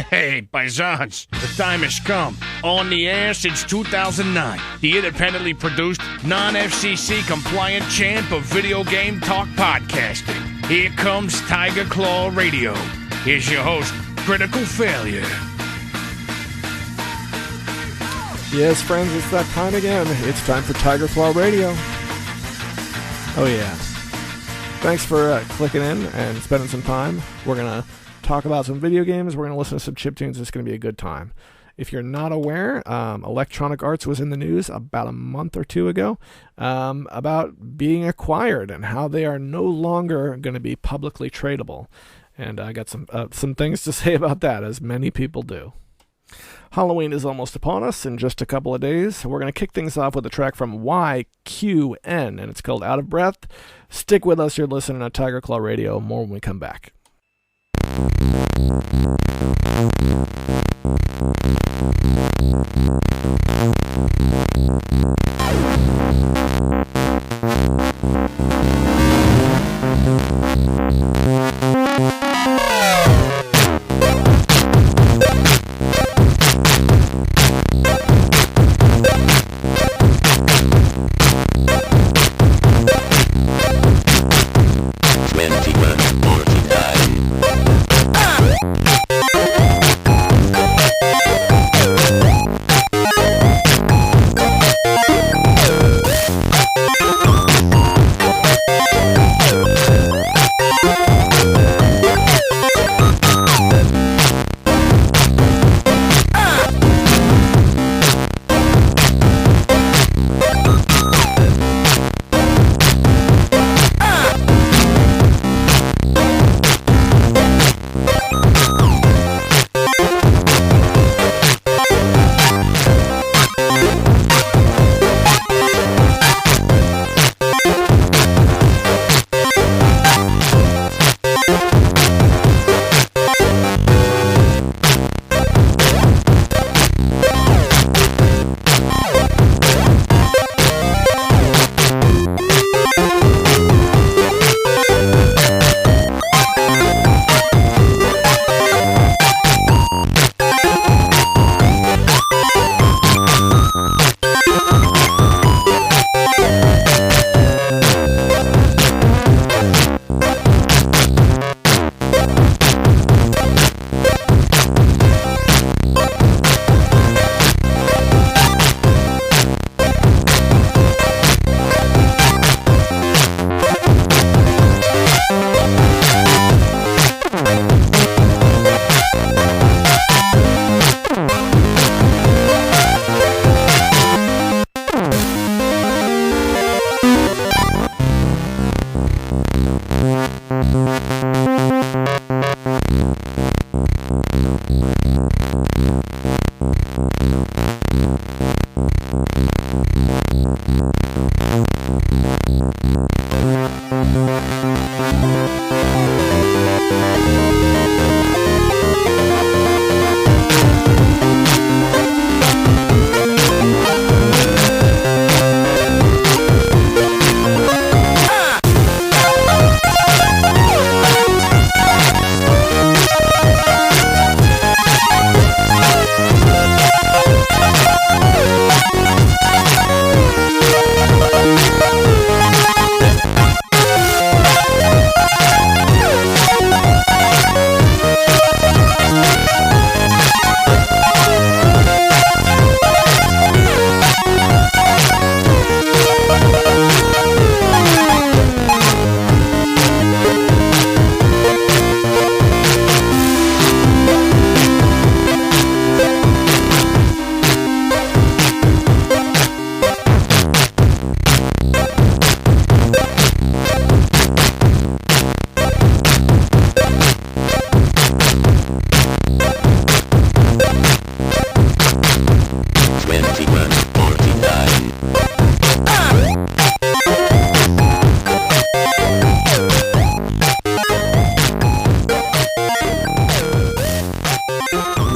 Hey, paisans, the time has come. On the air since 2009, the independently produced, non-FCC compliant champ of video game talk podcasting. Here comes Tiger Claw Radio. Here's your host, Critical Failure. Yes, friends, it's that time again. It's time for Tiger Claw Radio. Oh, yeah. Thanks for clicking in and spending some time. We're going to talk about some video games. We're going to listen to some chiptunes. It's going to be a good time. If you're not aware, Electronic Arts was in the news about a month or two ago about being acquired and how they are no longer going to be publicly tradable. And I got some things to say about that, as many people do. Halloween is almost upon us in just a couple of days. We're going to kick things off with a track from YQN, and it's called Out of Breath. Stick with us. You're listening to Tiger Claw Radio. More when we come back.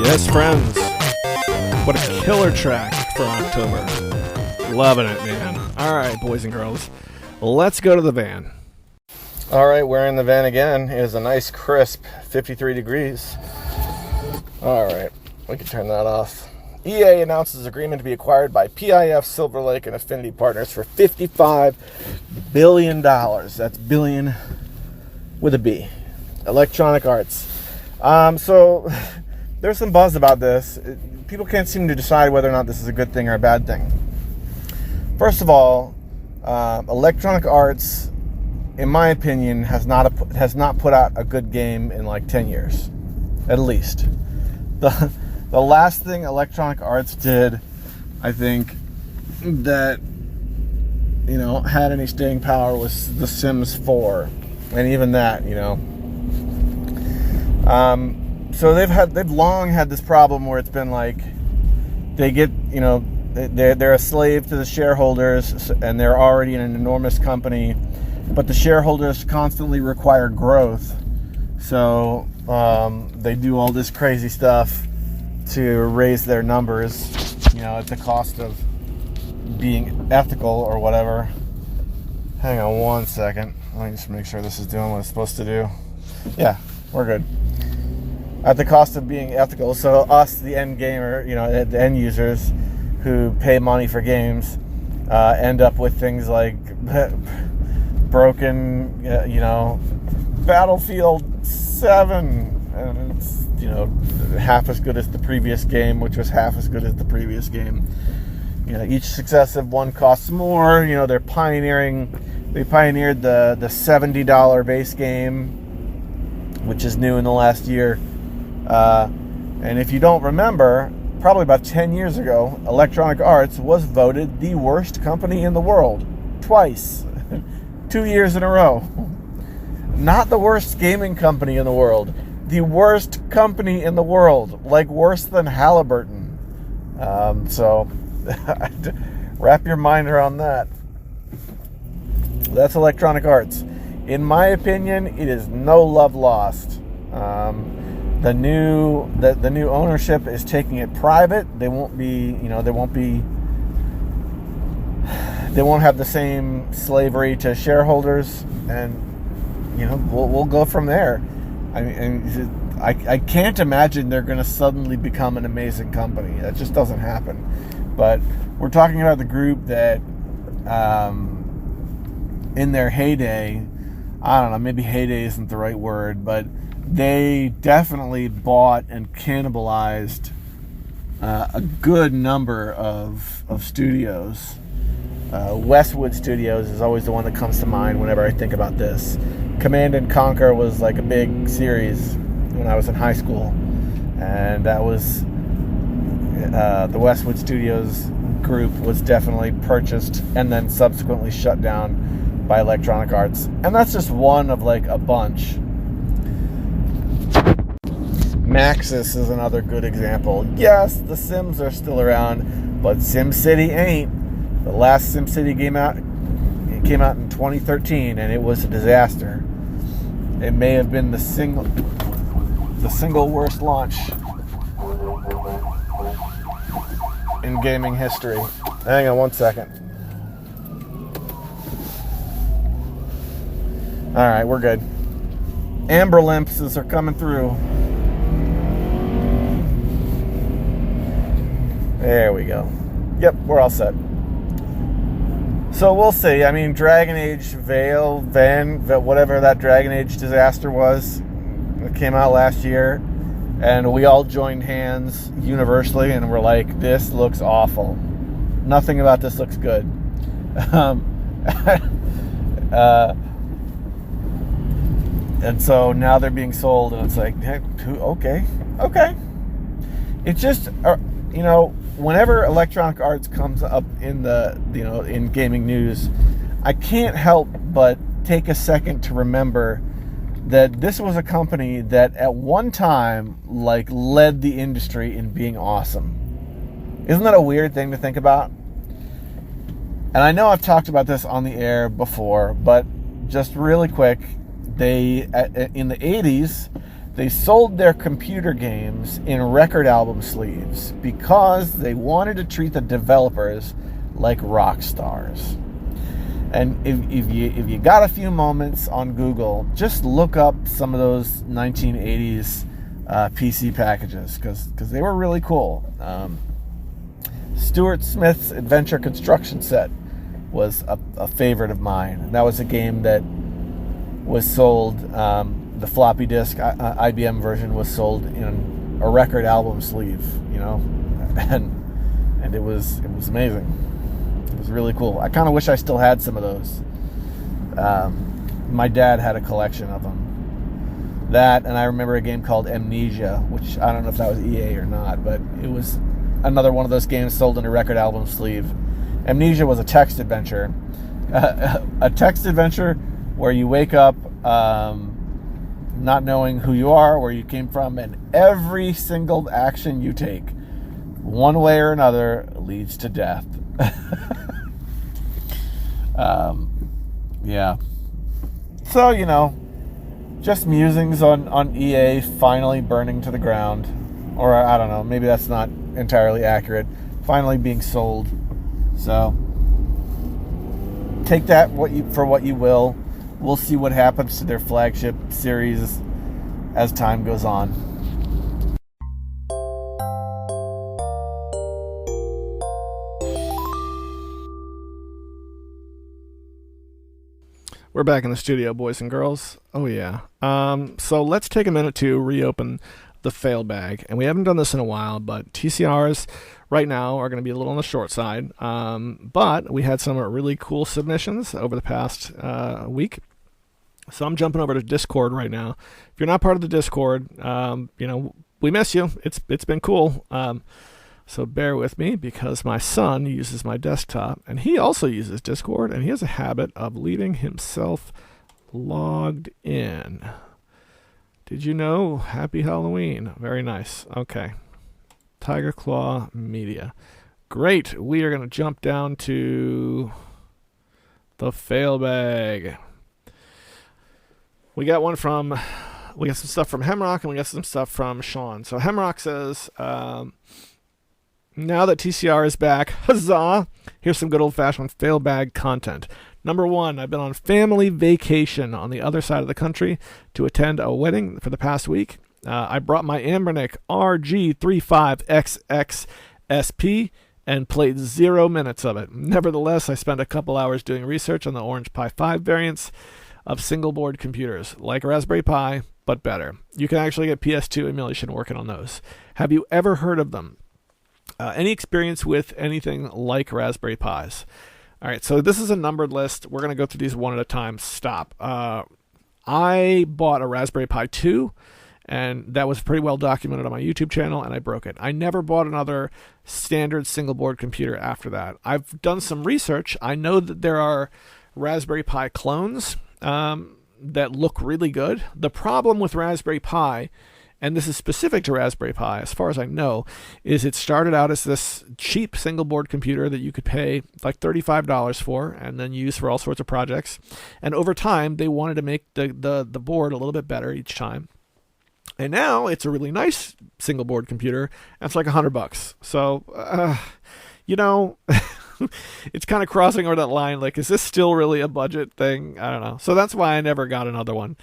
Yes, friends. What a killer track for October. Loving it, man. All right, boys and girls, let's go to the van. All right, we're in the van again. It is a nice crisp 53 degrees. All right, we can turn that off. EA announces agreement to be acquired by PIF, Silver Lake, and Affinity Partners for $55 billion. That's billion with a B. Electronic Arts. So there's some buzz about this. People can't seem to decide whether or not this is a good thing or a bad thing. First of all, Electronic Arts, in my opinion, has not put out a good game in like 10 years, at least. The last thing Electronic Arts did, I think, that, you know, had any staying power was The Sims 4, and even that, you know. So they've long had this problem where it's been like they get, you know, they're a slave to the shareholders, and they're already in an enormous company, but the shareholders constantly require growth, so they do all this crazy stuff to raise their numbers, you know, at the cost of being ethical or whatever. Hang on one second. Let me just make sure this is doing what it's supposed to do. Yeah, we're good. At the cost of being ethical. So us, the end gamer, you know, the end users who pay money for games, end up with things like broken, you know, Battlefield 7, and it's, you know, half as good as the previous game, which was half as good as the previous game. You know, each successive one costs more. You know, they pioneered the $70 base game, which is new in the last year. And if you don't remember, probably about 10 years ago, Electronic Arts was voted the worst company in the world. Twice. 2 years in a row. Not the worst gaming company in the world. The worst company in the world. Like worse than Halliburton. So, wrap your mind around that. That's Electronic Arts. In my opinion, it is no love lost. The new ownership is taking it private. They won't have the same slavery to shareholders, and you know, we'll go from there. I mean, I can't imagine they're going to suddenly become an amazing company. That just doesn't happen. But we're talking about the group that, in their heyday, I don't know, maybe heyday isn't the right word, but they definitely bought and cannibalized a good number of studios. Westwood Studios is always the one that comes to mind whenever I think about this. Command and Conquer was like a big series when I was in high school, and that was the Westwood Studios group was definitely purchased and then subsequently shut down by Electronic Arts, and that's just one of like a bunch. Maxis is another good example. Yes, the Sims are still around, but SimCity ain't. The last SimCity came out in 2013, and it was a disaster. It may have been the single worst launch in gaming history. Hang on one second. All right, we're good. Amber Limps are coming through. There we go. Yep, we're all set. So we'll see. I mean, Dragon Age whatever that Dragon Age disaster was, it came out last year, and we all joined hands universally, and we're like, this looks awful. Nothing about this looks good. And so now they're being sold, and it's like, hey, okay. It's just, you know, whenever Electronic Arts comes up in in gaming news, I can't help but take a second to remember that this was a company that at one time like led the industry in being awesome. Isn't that a weird thing to think about? And I know I've talked about this on the air before, but just really quick, they in the 80s, they sold their computer games in record album sleeves because they wanted to treat the developers like rock stars. And if you got a few moments on Google, just look up some of those 1980s PC packages because they were really cool. Stuart Smith's Adventure Construction Set was a favorite of mine. And that was a game that was sold, the floppy disk IBM version was sold in a record album sleeve, and it was amazing. It was really cool. I kind of wish I still had some of those. My dad had a collection of them. That, and I remember a game called Amnesia, which I don't know if that was EA or not, but it was another one of those games sold in a record album sleeve. Amnesia was a text adventure. A text adventure where you wake up not knowing who you are, where you came from, and every single action you take, one way or another, leads to death. Yeah. So, just musings on EA finally burning to the ground. Or, I don't know, maybe that's not entirely accurate. Finally being sold. So, take that for what you will. We'll see what happens to their flagship series as time goes on. We're back in the studio, boys and girls. Oh, yeah. So let's take a minute to reopen the fail bag. And we haven't done this in a while, but TCRs right now are going to be a little on the short side. But we had some really cool submissions over the past week. So I'm jumping over to Discord right now. If you're not part of the Discord, we miss you. It's been cool. So bear with me because my son uses my desktop and he also uses Discord and he has a habit of leaving himself logged in. Did you know? Happy Halloween. Very nice. Okay. Tiger Claw Media. Great. We are going to jump down to the fail bag. We got some stuff from Hemrock and we got some stuff from Sean. So Hemrock says, now that TCR is back, huzzah, here's some good old-fashioned fail bag content. Number 1, I've been on family vacation on the other side of the country to attend a wedding for the past week. I brought my Ambernick RG35XX SP and played 0 minutes of it. Nevertheless, I spent a couple hours doing research on the Orange Pi 5 variants of single-board computers, like Raspberry Pi, but better. You can actually get PS2 emulation working on those. Have you ever heard of them? Any experience with anything like Raspberry Pis? All right, so this is a numbered list. We're going to go through these one at a time. Stop. I bought a Raspberry Pi 2, and that was pretty well documented on my YouTube channel, and I broke it. I never bought another standard single-board computer after that. I've done some research. I know that there are Raspberry Pi clones that look really good. The problem with Raspberry Pi, and this is specific to Raspberry Pi, as far as I know, is it started out as this cheap single-board computer that you could pay like $35 for and then use for all sorts of projects. And over time, they wanted to make the board a little bit better each time. And now it's a really nice single-board computer, and it's like $100. So, it's kind of crossing over that line. Like, is this still really a budget thing? I don't know. So that's why I never got another one.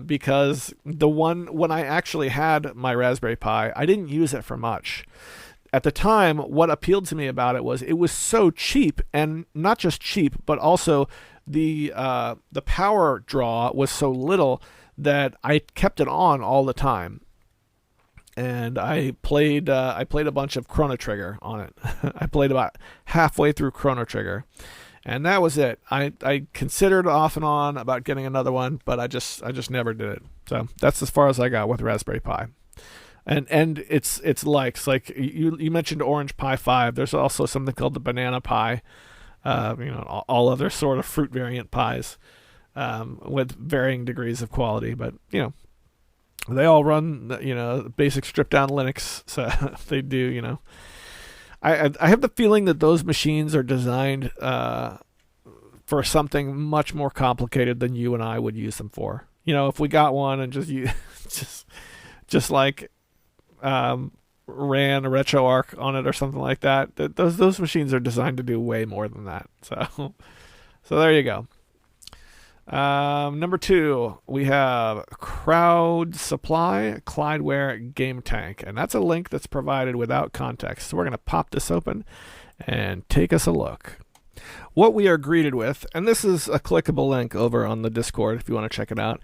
Because when I actually had my Raspberry Pi, I didn't use it for much. At the time, what appealed to me about it was so cheap, and not just cheap, but also the power draw was so little that I kept it on all the time. And I played a bunch of Chrono Trigger on it. I played about halfway through Chrono Trigger. And that was it. I considered off and on about getting another one, but I just never did it. So that's as far as I got with Raspberry Pi. And it's likes. Like you mentioned Orange Pi 5. There's also something called the Banana Pi. All other sort of fruit variant pies with varying degrees of quality. But, they all run, basic stripped down Linux. So they do, I have the feeling that those machines are designed for something much more complicated than you and I would use them for. If we got one and just ran a RetroArch on it or something like that, those machines are designed to do way more than that. So there you go. Number 2, we have Crowd Supply Clydeware Game Tank, and that's a link that's provided without context. So we're going to pop this open and take us a look. What we are greeted with, and this is a clickable link over on the Discord if you want to check it out,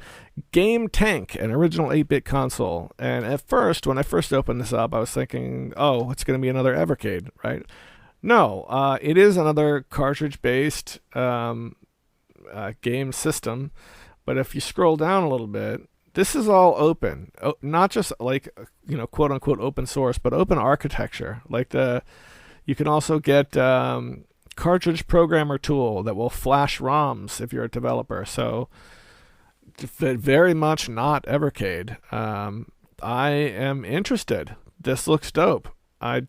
Game Tank, an original 8-bit console. And at first, when I first opened this up, I was thinking, oh, it's going to be another Evercade, right? No, it is another cartridge-based game system, but if you scroll down a little bit, this is all open, not just like, quote unquote open source, but open architecture. You can also get cartridge programmer tool that will flash ROMs if you're a developer. So very much not Evercade. I am interested. This looks dope. I'm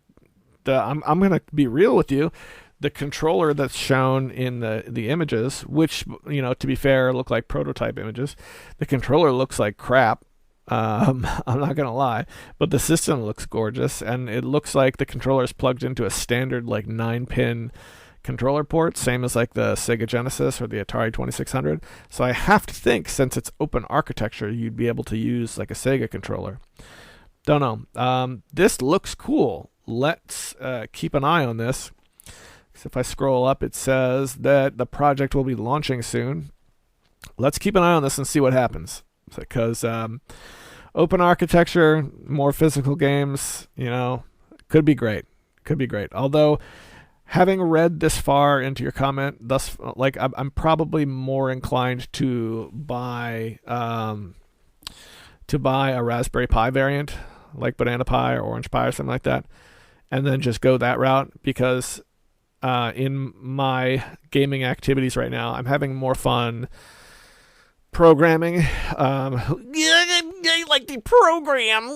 gonna be real with you. The controller that's shown in the images, which, to be fair, look like prototype images, the controller looks like crap. I'm not going to lie, but the system looks gorgeous, and it looks like the controller is plugged into a standard 9-pin controller port, same as like the Sega Genesis or the Atari 2600. So I have to think, since it's open architecture, you'd be able to use like a Sega controller. Don't know. This looks cool. Let's keep an eye on this. So if I scroll up, it says that the project will be launching soon. Let's keep an eye on this and see what happens. Because open architecture, more physical games, could be great. Could be great. Although, having read this far into your comment, I'm probably more inclined to buy a Raspberry Pi variant, like Banana Pi or Orange Pi or something like that, and then just go that route, because in my gaming activities right now, I'm having more fun programming. I like the program.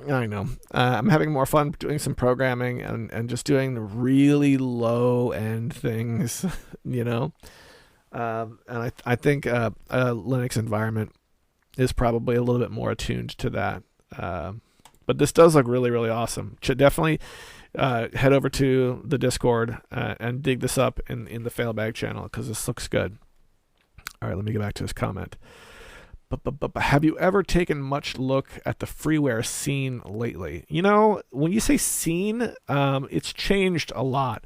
I know. I'm having more fun doing some programming and just doing the really low end things, and I think a Linux environment is probably a little bit more attuned to that. But this does look really, really awesome. Should definitely head over to the Discord and dig this up in the Failbag channel, because this looks good. All right, let me get back to this comment. But have you ever taken much look at the freeware scene lately? When you say scene, it's changed a lot.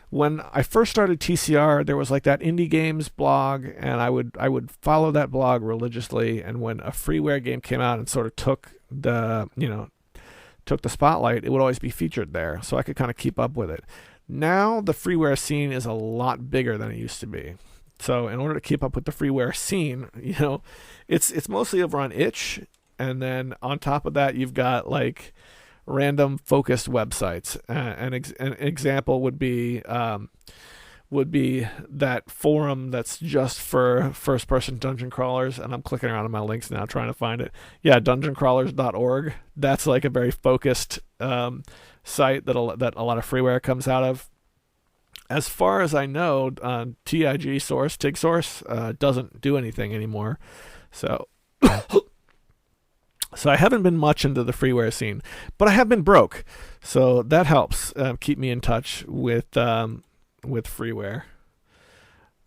When I first started TCR, there was like that indie games blog, and I would follow that blog religiously. And when a freeware game came out and sort of took the spotlight, it would always be featured there, so I could kind of keep up with it. Now the freeware scene is a lot bigger than it used to be. So in order to keep up with the freeware scene, it's mostly over on itch, and then on top of that, you've got like random focused websites. An example would be that forum that's just for first-person dungeon crawlers, and I'm clicking around on my links now trying to find it. Yeah, dungeoncrawlers.org. That's like a very focused site that a lot of freeware comes out of. As far as I know, TIG source, doesn't do anything anymore. So I haven't been much into the freeware scene, but I have been broke. So that helps keep me in touch with freeware.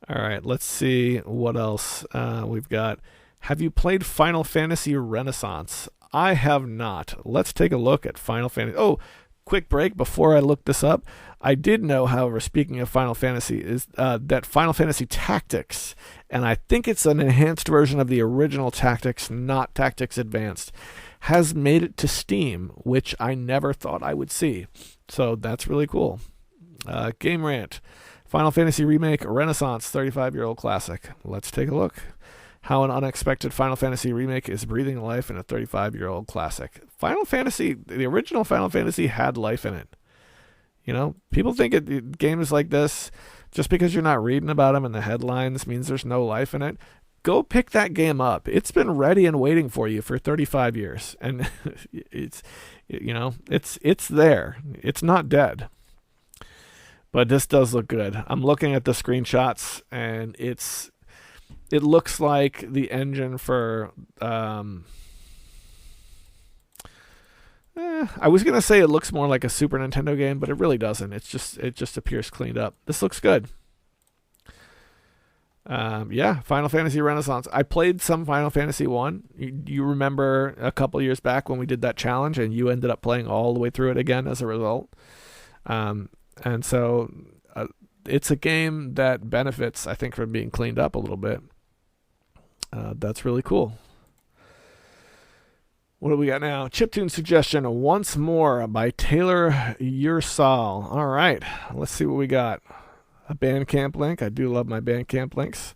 All right, let's see what else we've got. Have you played Final Fantasy Renaissance? I have not. Let's take a look at Final Fantasy. Oh, quick break before I look this up. I did know, however, speaking of Final Fantasy, is that Final Fantasy Tactics, and I think it's an enhanced version of the original Tactics, not Tactics Advanced, has made it to Steam, which I never thought I would see. So that's really cool. Game Rant. Final Fantasy Remake Renaissance 35-year-old classic. Let's take a look. How an unexpected Final Fantasy remake is breathing life in a 35-year-old classic. Final Fantasy, the original Final Fantasy had life in it. People think games like this, just because you're not reading about them in the headlines, means there's no life in it. Go pick that game up. It's been ready and waiting for you for 35 years, and it's there. It's not dead. But this does look good. I'm looking at the screenshots, and it looks like the engine for I was gonna say it looks more like a Super Nintendo game, but it really doesn't. It just appears cleaned up. This looks good. Yeah, Final Fantasy Renaissance. I played some Final Fantasy 1. You remember a couple years back when we did that challenge and you ended up playing all the way through it again as a result. And so it's a game that benefits, I think, from being cleaned up a little bit. That's really cool. What do we got now? Chiptune suggestion, Once More by Taylor Ursal. All right, let's see what we got. A Bandcamp link. I do love my Bandcamp links.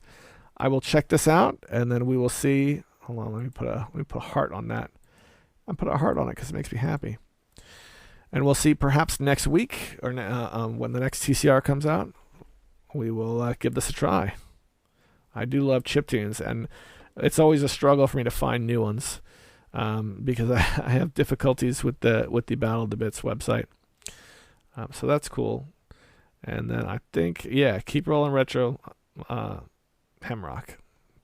I will check this out, and then we will see. Hold on, let me put a heart on that. I put a heart on it because it makes me happy. And we'll see perhaps next week or when the next TCR comes out. We will give this a try. I do love chiptunes, and it's always a struggle for me to find new ones because I have difficulties with the Battle of the Bits website. So that's cool. And then I think, Keep Rolling Retro, Hemrock.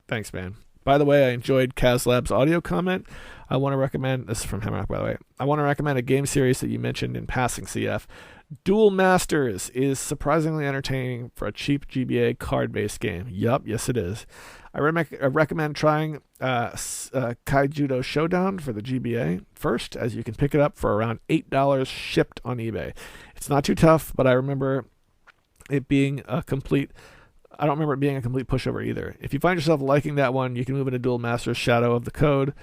Thanks, man. By the way, I enjoyed Kaz Lab's audio comment. I want to recommend, this is from Hemrock, by the way. I want to recommend a game series that you mentioned in passing, CF. Duel Masters is surprisingly entertaining for a cheap GBA card-based game. Yup, yes it is. I recommend trying Kaijudo Showdown for the GBA first, as you can pick it up for around $8 shipped on eBay. It's not too tough, but I remember it being a complete... I don't remember it being a complete pushover either. If you find yourself liking that one, you can move into Duel Masters Shadow of the Code.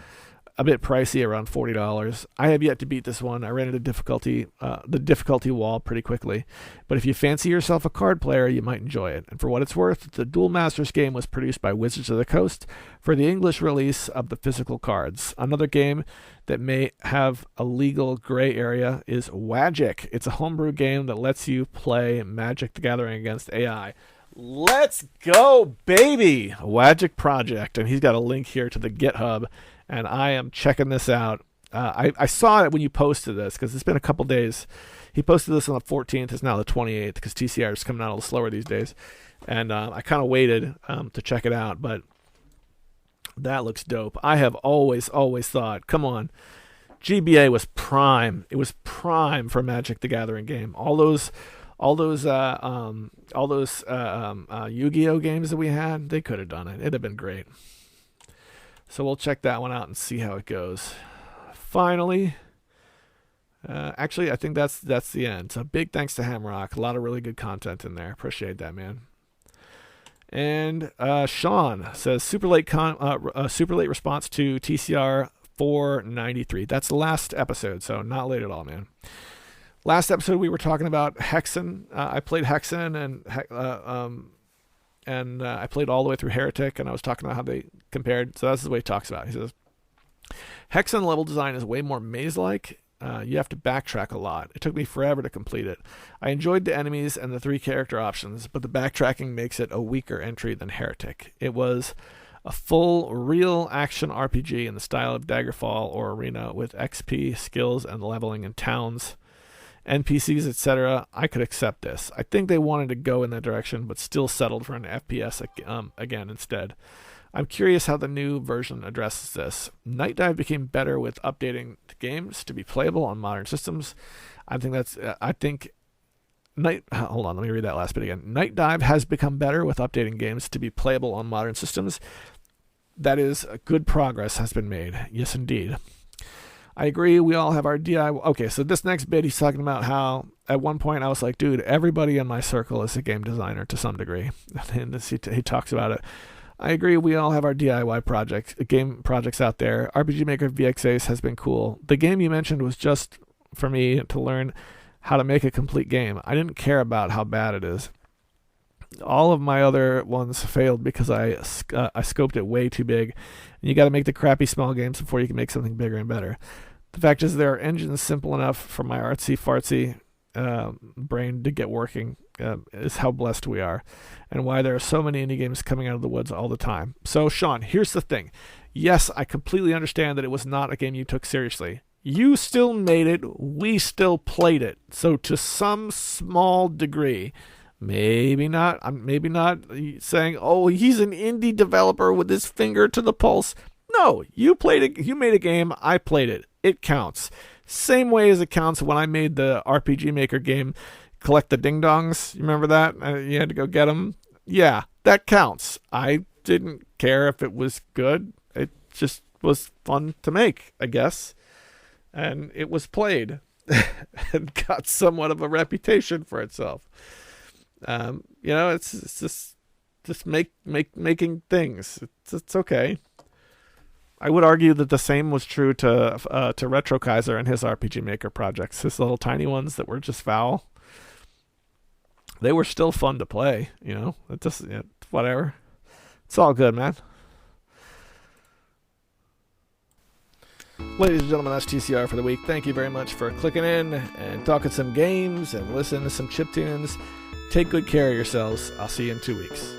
A bit pricey, around $40. I have yet to beat this one. I ran into the difficulty wall pretty quickly. But if you fancy yourself a card player, you might enjoy it. And for what it's worth, the Duel Masters game was produced by Wizards of the Coast for the English release of the physical cards. Another game that may have a legal gray area is Wagic. It's a homebrew game that lets you play Magic the Gathering against AI. Let's go, baby! Wagic Project. And he's got a link here to the GitHub. And I am checking this out. I saw it when you posted this because it's been a couple days. He posted this on the 14th. It's now the 28th because TCR is coming out a little slower these days. And I kind of waited to check it out. But that looks dope. I have always thought, come on, GBA was prime. It was prime for Magic the Gathering game. All those Yu-Gi-Oh games that we had, they could have done it. It'd have been great. So we'll check that one out and see how it goes. Finally, actually, I think that's the end. So big thanks to Hamrock. A lot of really good content in there. Appreciate that, man. And Sean says super late response to TCR 493. That's the last episode, so not late at all, man. Last episode we were talking about Hexen. I played Hexen and I played all the way through Heretic, and I was talking about how they compared. So that's the way he talks about it. He says, Hexen level design is way more maze-like. You have to backtrack a lot. It took me forever to complete it. I enjoyed the enemies and the 3 character options, but the backtracking makes it a weaker entry than Heretic. It was a full, real action RPG in the style of Daggerfall or Arena with XP, skills, and leveling in towns, NPCs, etc. I could accept this. I think they wanted to go in that direction, but still settled for an FPS again instead. I'm curious how the new version addresses this. Night Dive became better with updating the games to be playable on modern systems. Hold on, let me read that last bit again. Night Dive has become better with updating games to be playable on modern systems. That is, good progress has been made. Yes, indeed. I agree, we all have our DIY. Okay, so this next bit, he's talking about how at one point I was like, dude, everybody in my circle is a game designer to some degree. And he talks about it. I agree, we all have our DIY game projects out there. RPG Maker VX Ace has been cool. The game you mentioned was just for me to learn how to make a complete game. I didn't care about how bad it is. All of my other ones failed because I scoped it way too big. And you got to make the crappy small games before you can make something bigger and better. The fact is there are engines simple enough for my artsy-fartsy brain to get working is how blessed we are, and why there are so many indie games coming out of the woods all the time. So, Sean, here's the thing. Yes, I completely understand that it was not a game you took seriously. You still made it. We still played it. So to some small degree, maybe not. I'm maybe not saying, oh, he's an indie developer with his finger to the pulse. No, you played it. You made a game. I played it. It counts. Same way as it counts when I made the RPG Maker game, Collect the Ding Dongs. You remember that? You had to go get them. Yeah, that counts. I didn't care if it was good. It just was fun to make, I guess. And it was played and got somewhat of a reputation for itself. It's just making things. It's okay. I would argue that the same was true to Retro Kaiser and his RPG Maker projects. His little tiny ones that were just foul. They were still fun to play. Whatever. It's all good, man. Ladies and gentlemen, that's TCR for the week. Thank you very much for clicking in and talking some games and listening to some chiptunes. Take good care of yourselves. I'll see you in 2 weeks.